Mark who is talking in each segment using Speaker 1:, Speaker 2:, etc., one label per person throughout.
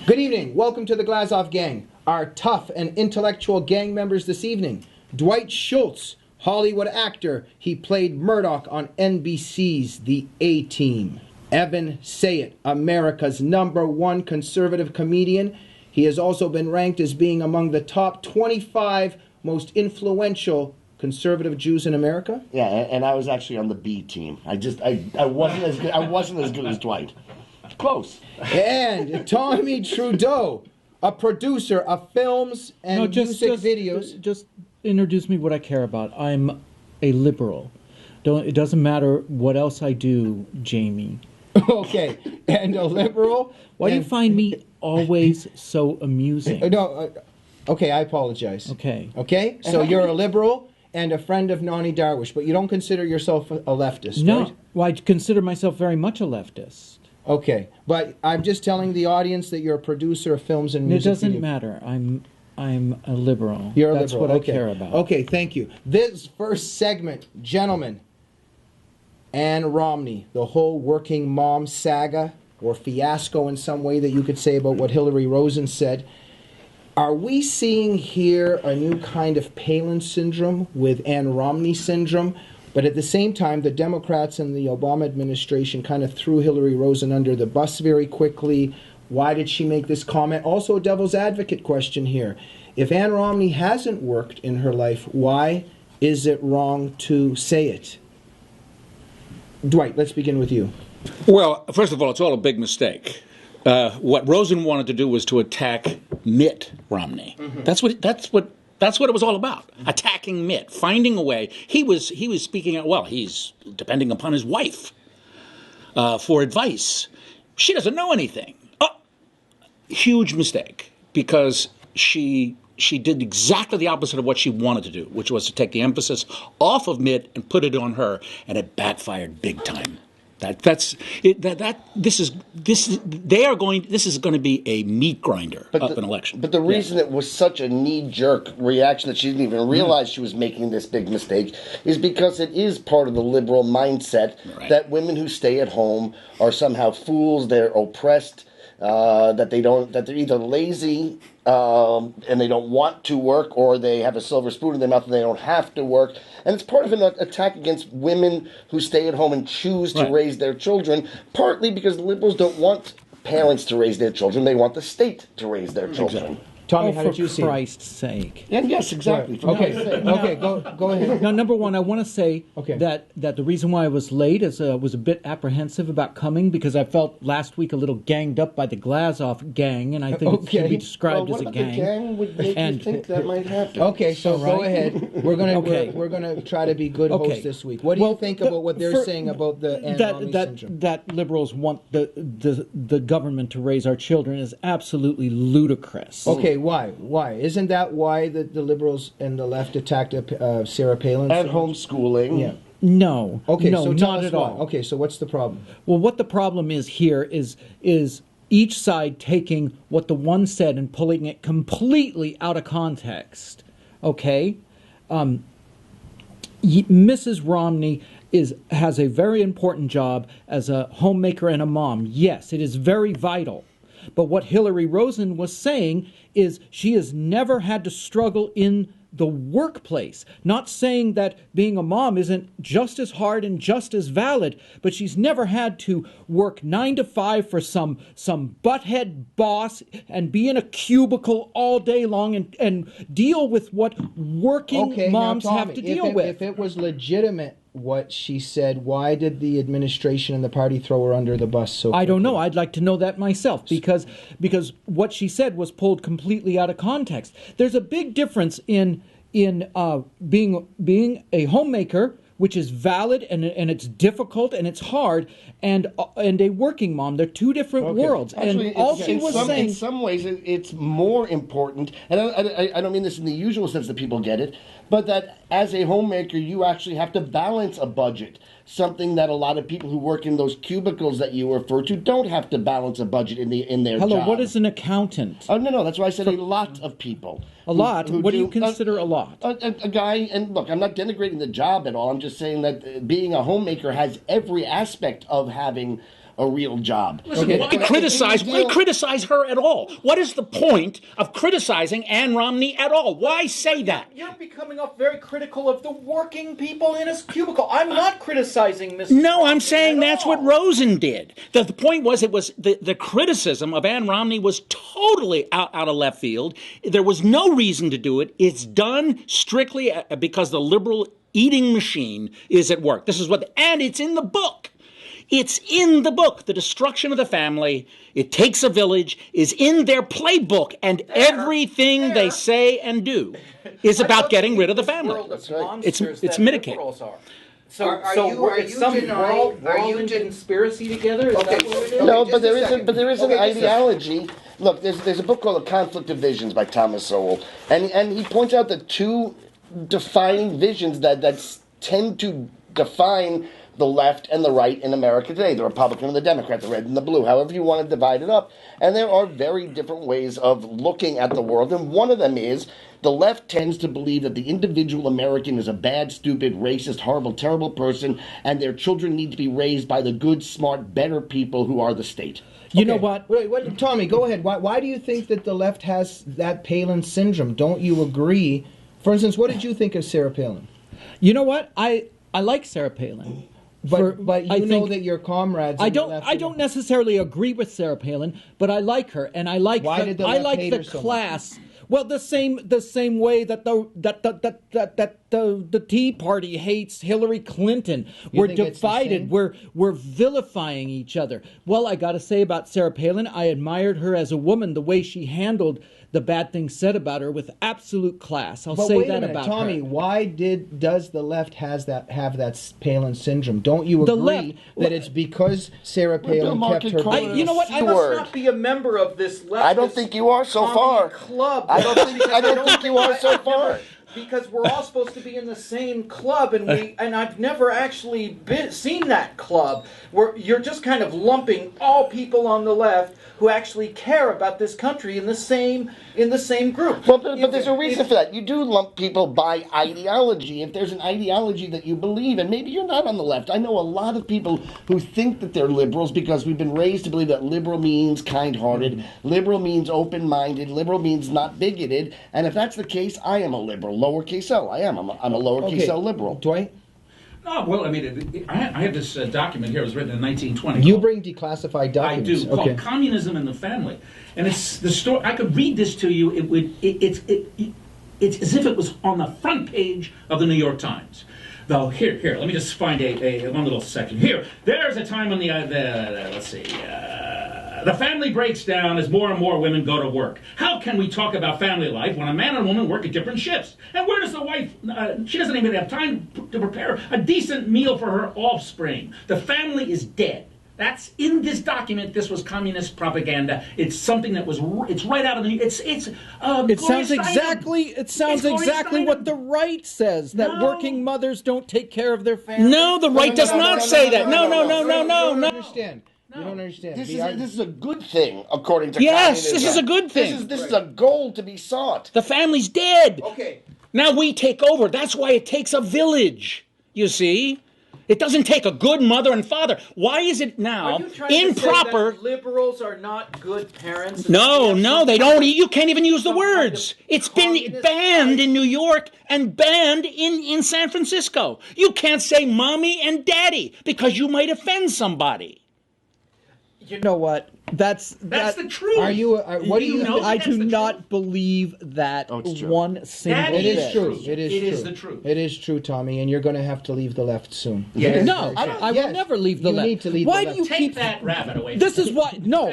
Speaker 1: Good evening. Welcome to the Glazov gang. Our tough and intellectual gang members this evening. Dwight Schultz, Hollywood actor. He played Murdock on NBC's The A-Team. Evan Sayet, America's #1 conservative comedian. He has also been ranked as being among the top 25 most influential conservative Jews in America.
Speaker 2: Yeah, and I was actually on the B team. I wasn't as good. I wasn't as good as Dwight. Close.
Speaker 1: And Tommi Trudeau, a producer of films and music videos.
Speaker 3: Just introduce me what I care about. I'm a liberal. It doesn't matter what else I do, Jamie.
Speaker 1: Okay, and a liberal.
Speaker 3: Why do you find me always so amusing?
Speaker 1: No, okay, I apologize.
Speaker 3: Okay.
Speaker 1: Okay, so you're a liberal and a friend of Nani Darwish, but you don't consider yourself a leftist,
Speaker 3: No,
Speaker 1: right?
Speaker 3: well, I consider myself very much a leftist.
Speaker 1: Okay, but I'm just telling the audience that you're a producer of films and music.
Speaker 3: It doesn't matter. I'm a liberal.
Speaker 1: You're a
Speaker 3: That's
Speaker 1: liberal.
Speaker 3: what
Speaker 1: Okay.
Speaker 3: I care about.
Speaker 1: Okay, thank you. This first segment, gentlemen, Ann Romney, the whole working mom saga or fiasco in some way that you could say about what Hillary Rosen said. Are we seeing here a new kind of Palin syndrome with Ann Romney syndrome? But at the same time, the Democrats and the Obama administration kind of threw Hillary Rosen under the bus very quickly. Why did she make this comment? Also a devil's advocate question here. If Ann Romney hasn't worked in her life, why is it wrong to say it? Dwight, let's begin with you.
Speaker 4: Well, first of all, it's all a big mistake. What Rosen wanted to do was to attack Mitt Romney. Mm-hmm. That's what it was all about. Attacking Mitt, finding a way. He was speaking out. Well, he's depending upon his wife for advice. She doesn't know anything. Oh, huge mistake, because she did exactly the opposite of what she wanted to do, which was to take the emphasis off of Mitt and put it on her, and it backfired big time. This is going to be a meat grinder of an election.
Speaker 2: But the reason it was such a knee-jerk reaction that she didn't even realize she was making this big mistake is because it is part of the liberal mindset that women who stay at home are somehow fools, they're oppressed, that they're either lazy and they don't want to work, or they have a silver spoon in their mouth and they don't have to work. And it's part of an attack against women who stay at home and choose to raise their children, partly because the liberals don't want parents to raise their children. They want the state to raise their children.
Speaker 4: Exactly.
Speaker 1: Tommi, how did you see it?
Speaker 3: For Christ's sake.
Speaker 2: And yes, exactly.
Speaker 1: Okay, go ahead.
Speaker 3: Now, number one, I want to say
Speaker 1: Okay.
Speaker 3: that the reason why I was late is was a bit apprehensive about coming, because I felt last week a little ganged up by the Glazov gang, and I think it should be described as a gang.
Speaker 2: The gang would make you think that might happen?
Speaker 1: Okay, so go ahead. We're gonna try to be good hosts this week. What do you think about what they're saying about the Ann Romney syndrome?
Speaker 3: That liberals want the government to raise our children is absolutely ludicrous.
Speaker 1: Okay, why? Isn't that why the liberals and the left attacked Sarah Palin?
Speaker 2: And homeschooling.
Speaker 1: Yeah.
Speaker 3: No.
Speaker 1: Okay,
Speaker 3: no,
Speaker 1: so tell
Speaker 3: not
Speaker 1: us
Speaker 3: at
Speaker 1: why.
Speaker 3: all.
Speaker 1: Okay, so what's the problem?
Speaker 3: Well, what the problem is here is each side taking what the one said and pulling it completely out of context. Okay? Mrs. Romney has a very important job as a homemaker and a mom. Yes, it is very vital. But what Hillary Rosen was saying is she has never had to struggle in the workplace. Not saying that being a mom isn't just as hard and just as valid, but she's never had to work 9 to 5 for some butthead boss and be in a cubicle all day long and deal with what working moms
Speaker 1: now, Tommi,
Speaker 3: have to deal with.
Speaker 1: If it was legitimate what she said, why did the administration and the party throw her under the bus so quickly?
Speaker 3: I don't know. I'd like to know that myself, because what she said was pulled completely out of context. There's a big difference in being a homemaker, which is valid and it's difficult and it's hard, and a working mom. They're two different worlds.
Speaker 2: Actually,
Speaker 3: and all she was saying,
Speaker 2: in some ways, it's more important. And I don't mean this in the usual sense that people get it, but that as a homemaker, you actually have to balance a budget. Something that a lot of people who work in those cubicles that you refer to don't have to balance a budget in their job.
Speaker 3: Hello, what is an accountant?
Speaker 2: Oh, no, that's why I said a lot of people.
Speaker 3: A lot? What do you consider a lot?
Speaker 2: A guy, and look, I'm not denigrating the job at all. I'm just saying that being a homemaker has every aspect of having a real job.
Speaker 4: Listen, why criticize her at all? What is the point of criticizing Ann Romney at all? Why say that?
Speaker 3: You're becoming up very critical of the working people in his cubicle. I'm not criticizing Mrs.
Speaker 4: No, I'm
Speaker 3: Romney
Speaker 4: saying
Speaker 3: at
Speaker 4: that's
Speaker 3: all.
Speaker 4: what Rosen did. The point was, it was the criticism of Ann Romney was totally out of left field. There was no reason to do it. It's done strictly because the liberal eating machine is at work. This is and it's in the book. It's in the book. The destruction of the family, it takes a village, is in their playbook, and everything they say and do is about getting rid of the family. It's mitigated.
Speaker 3: So, it's some world conspiracy together? Is that what it is?
Speaker 2: No, but there is an ideology. Look, there's a book called The Conflict of Visions by Thomas Sowell, and he points out the two defining visions that tend to define the left and the right in America today, the Republican and the Democrat, the red and the blue, however you want to divide it up. And there are very different ways of looking at the world, and one of them is the left tends to believe that the individual American is a bad, stupid, racist, horrible, terrible person, and their children need to be raised by the good, smart, better people who are the state.
Speaker 3: You know what?
Speaker 1: Wait, Tommy, go ahead. Why do you think that the left has that Palin syndrome? Don't you agree? For instance, what did you think of Sarah Palin?
Speaker 3: You know what? I like Sarah Palin.
Speaker 1: But you know that your comrades.
Speaker 3: I don't necessarily agree with Sarah Palin, but I like her, and I like the class. Well, the same way that the Tea Party hates Hillary Clinton. We're divided. We're vilifying each other. Well, I got to say about Sarah Palin, I admired her as a woman, the way she handled the bad things said about her with absolute class. I'll say that about her.
Speaker 1: Tommy, why does the left have that Palin syndrome? Don't you agree that it's because Sarah Palin kept her?
Speaker 3: You know what? I must not be a member of this leftist
Speaker 2: I don't think you are so far.
Speaker 3: Club.
Speaker 2: I don't think you are so far.
Speaker 3: Because we're all supposed to be in the same club, and I've never actually seen that club where you're just kind of lumping all people on the left who actually care about this country in the same group.
Speaker 2: But there's a reason for that. You do lump people by ideology. If there's an ideology that you believe, and maybe you're not on the left. I know a lot of people who think that they're liberals because we've been raised to believe that liberal means kind-hearted, liberal means open-minded, liberal means not bigoted, and if that's the case, I am a liberal. Lowercase L. I am. I'm a lowercase L liberal.
Speaker 1: Dwight?
Speaker 4: Oh, well, I mean, I have this document here. It was written in 1920.
Speaker 1: You bring declassified documents.
Speaker 4: I do. Called Communism in the Family. And it's the story. I could read this to you. It's as if it was on the front page of the New York Times. Though, here, let me just find one little section. Here, there's a time when the family breaks down as more and more women go to work. How can we talk about family life when a man and a woman work at different shifts? And where does the wife, she doesn't even have time to prepare a decent meal for her offspring. The family is dead. That's in this document. This was communist propaganda. It's something that was. It's right out of the. It
Speaker 3: sounds exactly what the right says. That working mothers don't take care of their families.
Speaker 4: No, the right does not say that. No.
Speaker 1: Understand. You don't understand.
Speaker 2: This is a good thing, according to
Speaker 4: Yes,
Speaker 2: communism.
Speaker 4: this is a good thing.
Speaker 2: This is a goal to be sought.
Speaker 4: The family's dead.
Speaker 3: Okay.
Speaker 4: Now we take over. That's why it takes a village, you see? It doesn't take a good mother and father. Why is it now
Speaker 3: improper? Are you trying to say that liberals are not good parents?
Speaker 4: No, they don't. You can't even use the words. It's been banned in New York and banned in San Francisco. You can't say mommy and daddy because you might offend somebody.
Speaker 3: You know what? That's
Speaker 4: the truth.
Speaker 1: What do you know?
Speaker 3: I do not believe that one single
Speaker 4: That
Speaker 3: bit.
Speaker 4: is true.
Speaker 1: It is
Speaker 4: the truth.
Speaker 1: It is true, Tommy, and you're going to have to leave the left soon.
Speaker 4: Yes.
Speaker 3: No, I will never leave the left.
Speaker 1: You need to leave
Speaker 3: Why
Speaker 1: the
Speaker 3: do you
Speaker 1: left.
Speaker 4: Take that rabbit away.
Speaker 3: This is why. No.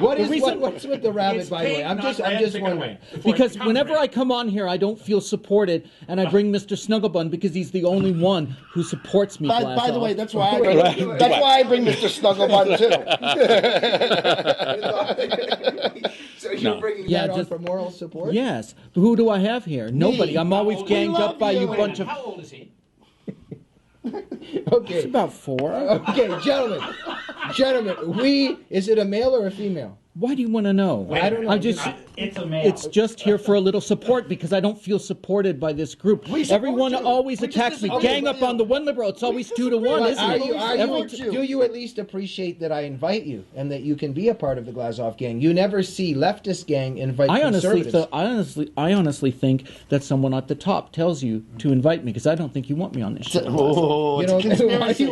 Speaker 1: What's with the rabbit, by the way? I'm just wondering.
Speaker 3: Because whenever I come on here, I don't feel supported, and I bring Mr. Snugglebun because he's the only one who supports me.
Speaker 2: By the way, that's why I bring Mr. Snugglebun too.
Speaker 1: So you're bringing that on for moral support?
Speaker 3: Yes. Who do I have here? Nobody. I'm always ganged up by you bunch of.
Speaker 4: How old is he?
Speaker 1: Okay.
Speaker 3: It's about 4.
Speaker 1: Okay, gentlemen, is it a male or a female?
Speaker 3: Why do you want to know?
Speaker 1: I don't know.
Speaker 5: It's a male.
Speaker 3: It's just here for a little support because I don't feel supported by this group. Everyone always attacks me. Gang up on the one liberal. It's always 2-1, isn't it?
Speaker 1: Do you at least appreciate that I invite you and that you can be a part of the Glazov gang? You never see leftist gang invite conservatives.
Speaker 3: I honestly think that someone at the top tells you to invite me because I don't think you want me on this show.
Speaker 2: Oh, it's a conspiracy.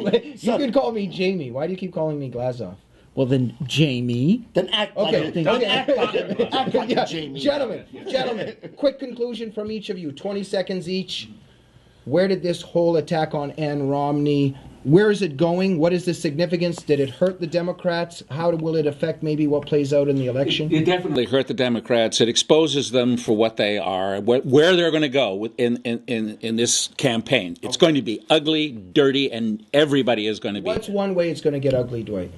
Speaker 1: You can call me Jamie. Why do you keep calling me Glazov?
Speaker 3: Well, then, Jamie.
Speaker 2: Then act
Speaker 1: Okay,
Speaker 2: like it. Act like
Speaker 1: Yeah,
Speaker 2: Jamie.
Speaker 1: Gentlemen, quick conclusion from each of you, 20 seconds each. Where did this whole attack on Ann Romney, where is it going? What is the significance? Did it hurt the Democrats? How will it affect maybe what plays out in the election?
Speaker 4: It definitely hurt the Democrats. It exposes them for what they are, where they're going to go in this campaign. It's going to be ugly, dirty, and everybody is going to be.
Speaker 1: What's one way it's going to get ugly, Dwight?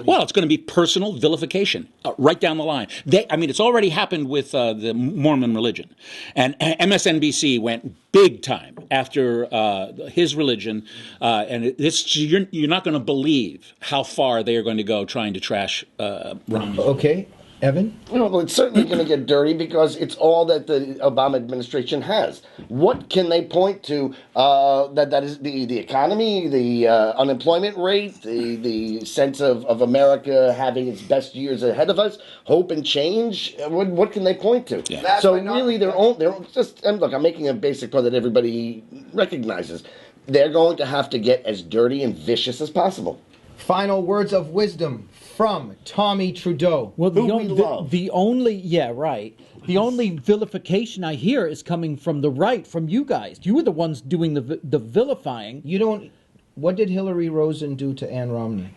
Speaker 4: Well, it's going to be personal vilification right down the line. It's already happened with the Mormon religion. And MSNBC went big time after his religion, and you're not going to believe how far they are going to go trying to trash Romney.
Speaker 1: Okay. Evan?
Speaker 2: Well, it's certainly going to get dirty because it's all that the Obama administration has. What can they point to that is the economy, the unemployment rate, the sense of America having its best years ahead of us, hope and change? What can they point to?
Speaker 4: Yeah.
Speaker 2: So really, they're just, and look, I'm making a basic point that everybody recognizes. They're going to have to get as dirty and vicious as possible.
Speaker 1: Final words of wisdom from Tommi Trudeau.
Speaker 3: Well,
Speaker 2: Who we love.
Speaker 3: the only vilification I hear is coming from the right, from you guys. You were the ones doing the vilifying.
Speaker 1: What did Hillary Rosen do to Ann Romney?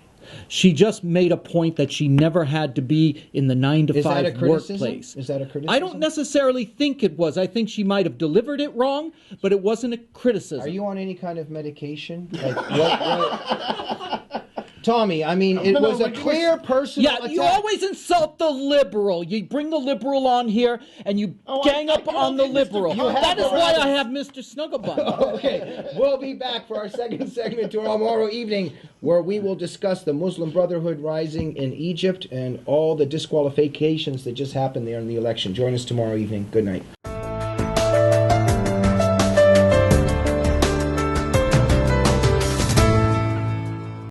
Speaker 3: She just made a point that she never had to be in the 9-to-5 workplace.
Speaker 1: Is that a criticism?
Speaker 3: I don't necessarily think it was. I think she might have delivered it wrong, but it wasn't a criticism.
Speaker 1: Are you on any kind of medication? Like what? Tommy, it was a clear personal attack.
Speaker 3: You always insult the liberal. You bring the liberal on here, and you gang up on the liberal. That is why I have Mr. Snugglebun.
Speaker 1: Okay, we'll be back for our second segment tomorrow evening, where we will discuss the Muslim Brotherhood rising in Egypt and all the disqualifications that just happened there in the election. Join us tomorrow evening. Good night.